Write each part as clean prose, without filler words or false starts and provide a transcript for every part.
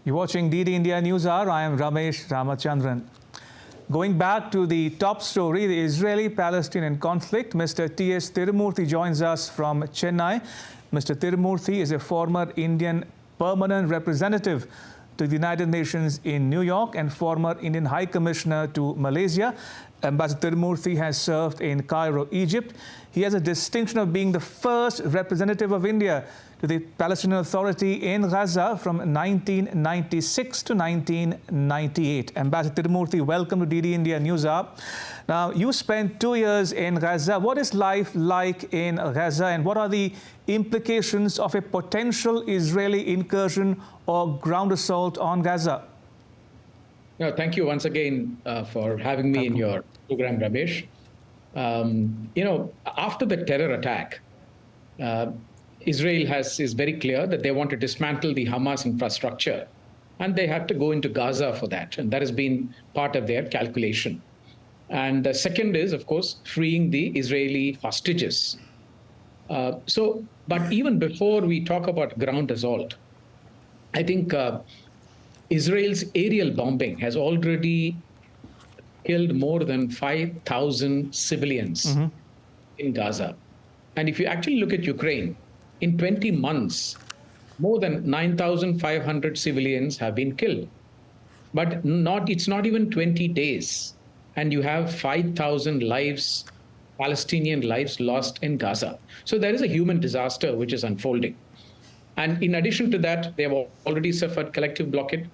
You're watching DD India News Hour. I am Ramesh Ramachandran. Going back to the top story, the Israeli-Palestinian conflict, Mr. T.S.Tirumurti joins us from Chennai. Mr. Tirumurti is a former Indian permanent representative to the United Nations in New York and former Indian High Commissioner to Malaysia. Ambassador Tirumurti has served in Cairo, Egypt. He has a distinction of being the first representative of India to the Palestinian Authority in Gaza from 1996 to 1998. Ambassador Tirumurti, welcome to DD India News Hour. Now, you spent 2 years in Gaza. What is life like in Gaza, and what are the implications of a potential Israeli incursion or ground assault on Gaza? No, thank you once again for having me in your program, Ramesh. After the terror attack, Israel is very clear that they want to dismantle the Hamas infrastructure, and they had to go into Gaza for that. And that has been part of their calculation. And the second is, of course, freeing the Israeli hostages. But even before we talk about ground assault, I think Israel's aerial bombing has already killed more than 5,000 civilians in Gaza. And if you actually look at Ukraine, in 20 months, more than 9,500 civilians have been killed. But it's not even 20 days. And you have 5,000 lives, Palestinian lives lost in Gaza. So there is a human disaster which is unfolding. And in addition to that, they have already suffered collective blockade.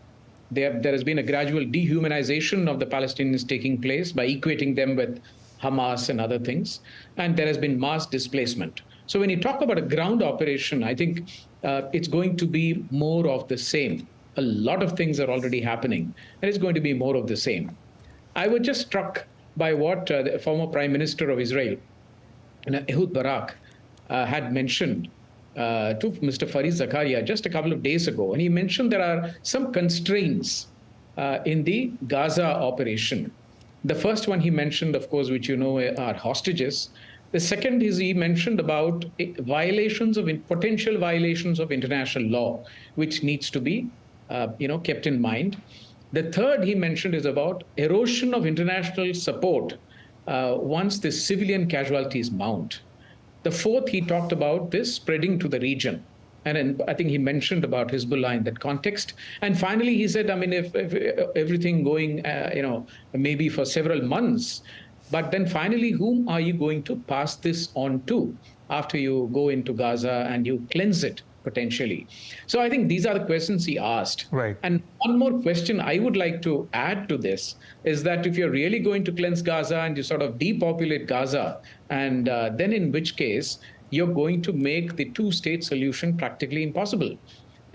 There has been a gradual dehumanization of the Palestinians taking place by equating them with Hamas and other things. And there has been mass displacement. So when you talk about a ground operation, I think it's going to be more of the same. A lot of things are already happening, and it's going to be more of the same. I was just struck by what the former Prime Minister of Israel, Ehud Barak, had mentioned to Mr. Fareed Zakaria just a couple of days ago. And he mentioned there are some constraints in the Gaza operation. The first one he mentioned, of course, which you know are hostages. The second is he mentioned about potential violations of international law, which needs to be kept in mind. The third he mentioned is about erosion of international support once the civilian casualties mount. The fourth, he talked about this spreading to the region. And I think he mentioned about Hezbollah in that context. And finally, he said, if everything going, maybe for several months, but then finally, whom are you going to pass this on to after you go into Gaza and you cleanse it potentially? So I think these are the questions he asked. Right. And one more question I would like to add to this is that if you're really going to cleanse Gaza and you sort of depopulate Gaza, and then in which case you're going to make the two-state solution practically impossible.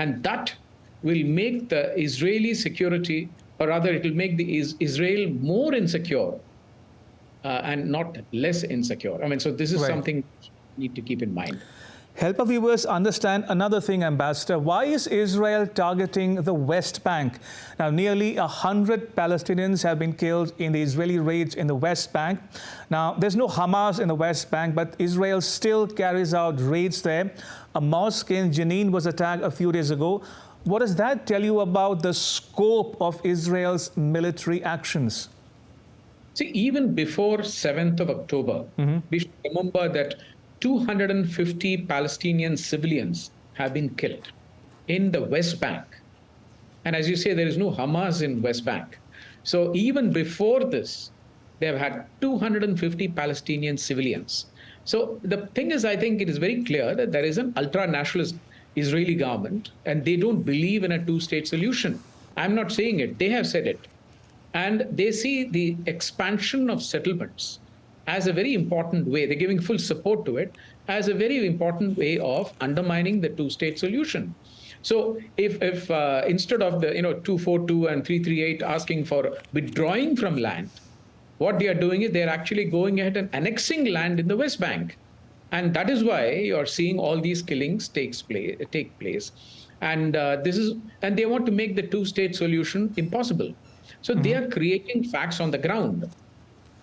And that will make the Israeli security, or rather it will make the Israel more insecure and not less insecure. So this is something we need to keep in mind. Help our viewers understand another thing, Ambassador. Why is Israel targeting the West Bank? Now, nearly 100 Palestinians have been killed in the Israeli raids in the West Bank. Now, there's no Hamas in the West Bank, but Israel still carries out raids there. A mosque in Jenin was attacked a few days ago. What does that tell you about the scope of Israel's military actions? See, even before 7th of October, we should remember that 250 Palestinian civilians have been killed in the West Bank. And as you say, there is no Hamas in West Bank. So even before this, they have had 250 Palestinian civilians. So the thing is, I think it is very clear that there is an ultra-nationalist Israeli government, and they don't believe in a two-state solution. I'm not saying it. They have said it. And they see the expansion of settlements as a very important way. They're giving full support to it as a very important way of undermining the two-state solution. So if instead of the 242 and 338 asking for withdrawing from land, what they are doing is they're actually going ahead and annexing land in the West Bank. And that is why you're seeing all these killings take place. And and they want to make the two-state solution impossible. So they are creating facts on the ground.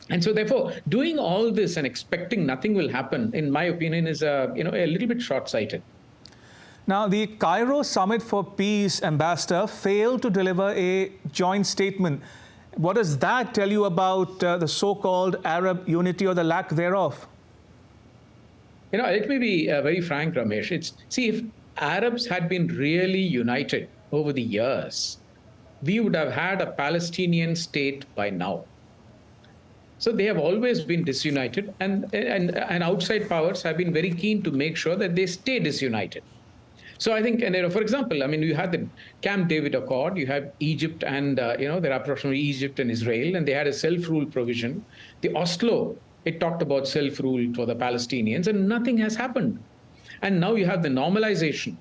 And so therefore, doing all this and expecting nothing will happen, in my opinion, is a little bit short-sighted. Now, the Cairo Summit for Peace ambassador failed to deliver a joint statement. What does that tell you about the so-called Arab unity or the lack thereof? Let me be very frank, Ramesh. See, if Arabs had been really united over the years, we would have had a Palestinian state by now. So they have always been disunited, and outside powers have been very keen to make sure that they stay disunited. So I think, for example, you had the Camp David Accord, you have Egypt and, there are approximately Egypt and Israel, and they had a self-rule provision. The Oslo, it talked about self-rule for the Palestinians, and nothing has happened. And now you have the normalization,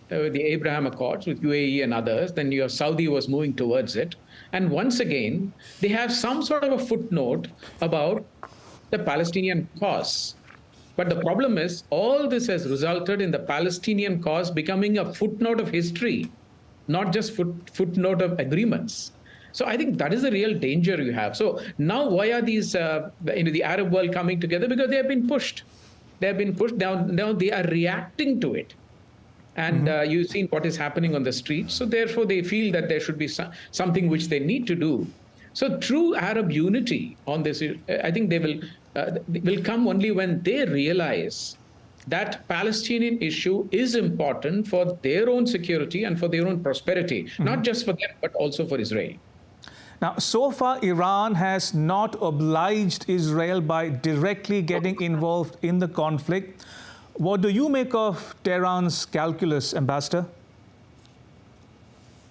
the Abraham Accords with UAE and others, then your Saudi was moving towards it. And once again, they have some sort of a footnote about the Palestinian cause. But the problem is, all this has resulted in the Palestinian cause becoming a footnote of history, not just footnote of agreements. So I think that is the real danger you have. So now why are these, the Arab world coming together? Because they have been pushed. They have been pushed down. Now they are reacting to it. And you've seen what is happening on the streets. So therefore, they feel that there should be something which they need to do. So true Arab unity on this, I think they will come only when they realize that Palestinian issue is important for their own security and for their own prosperity, not just for them, but also for Israel. Now, so far, Iran has not obliged Israel by directly getting involved in the conflict. What do you make of Tehran's calculus, Ambassador?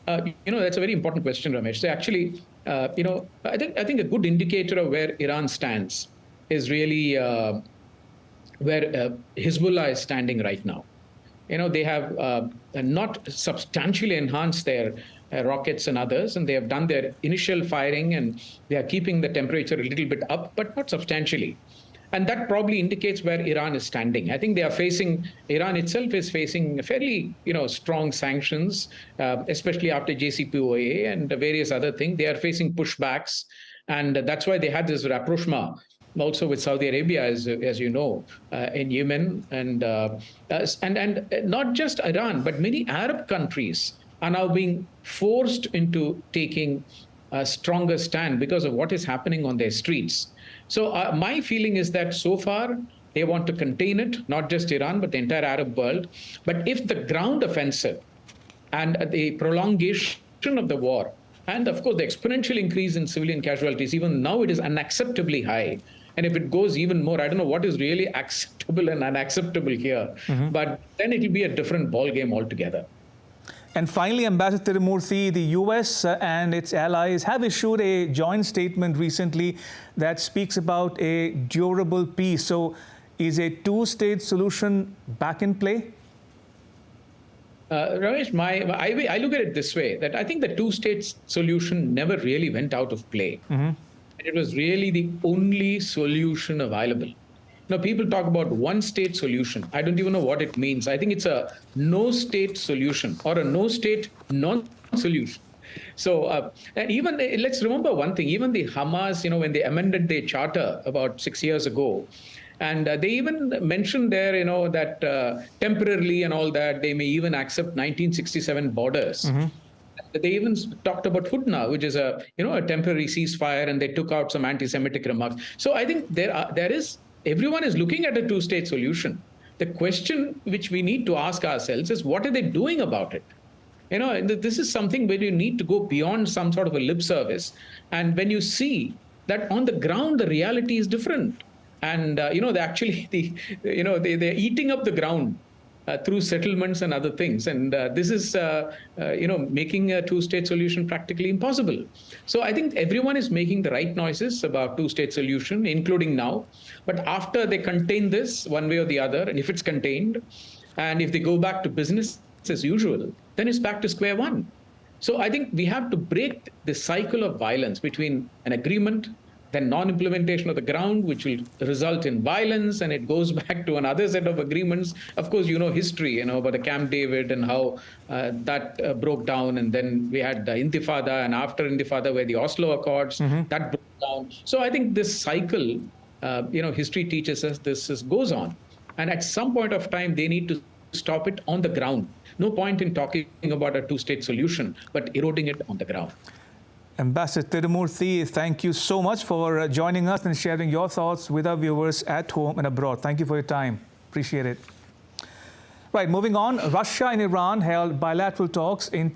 That's a very important question, Ramesh. So actually, I think a good indicator of where Iran stands is really where Hezbollah is standing right now. They have not substantially enhanced their rockets and others, and they have done their initial firing, and they are keeping the temperature a little bit up, but not substantially. And that probably indicates where Iran is standing. I think Iran itself is facing fairly, strong sanctions, especially after JCPOA and various other things. They are facing pushbacks. And that's why they had this rapprochement also with Saudi Arabia, as you know, in Yemen. And not just Iran, but many Arab countries are now being forced into taking a stronger stand because of what is happening on their streets. So my feeling is that so far they want to contain it, not just Iran, but the entire Arab world. But if the ground offensive and the prolongation of the war, and of course the exponential increase in civilian casualties, even now it is unacceptably high. And if it goes even more, I don't know what is really acceptable and unacceptable here. But then it will be a different ballgame altogether. And finally, Ambassador Tirumurti, the US and its allies have issued a joint statement recently that speaks about a durable peace. So is a two-state solution back in play? Ramesh, I look at it this way, that I think the two-state solution never really went out of play. And it was really the only solution available. Now, people talk about one-state solution. I don't even know what it means. I think it's a no-state solution or a no-state non-solution. So, and even let's remember one thing, even the Hamas, when they amended their charter about 6 years ago, and they even mentioned there, that temporarily and all that, they may even accept 1967 borders. They even talked about Hudna, which is a temporary ceasefire, and they took out some anti-Semitic remarks. So I think everyone is looking at a two-state solution. The question which we need to ask ourselves is, what are they doing about it? This is something where you need to go beyond some sort of a lip service. And when you see that on the ground, the reality is different. And, they're eating up the ground through settlements and other things. And this is, making a two-state solution practically impossible. So I think everyone is making the right noises about two-state solution, including now. But after they contain this one way or the other, and if it's contained, and if they go back to business as usual, then it's back to square one. So I think we have to break the cycle of violence between an agreement, then non-implementation of the ground, which will result in violence, and it goes back to another set of agreements. Of course, history, about the Camp David and how that broke down, and then we had the Intifada, and after Intifada were the Oslo Accords, that broke down. So I think this cycle, history teaches us this goes on. And at some point of time, they need to stop it on the ground. No point in talking about a two-state solution, but eroding it on the ground. Ambassador Tirumurti, thank you so much for joining us and sharing your thoughts with our viewers at home and abroad. Thank you for your time. Appreciate it. Right, moving on. Russia and Iran held bilateral talks in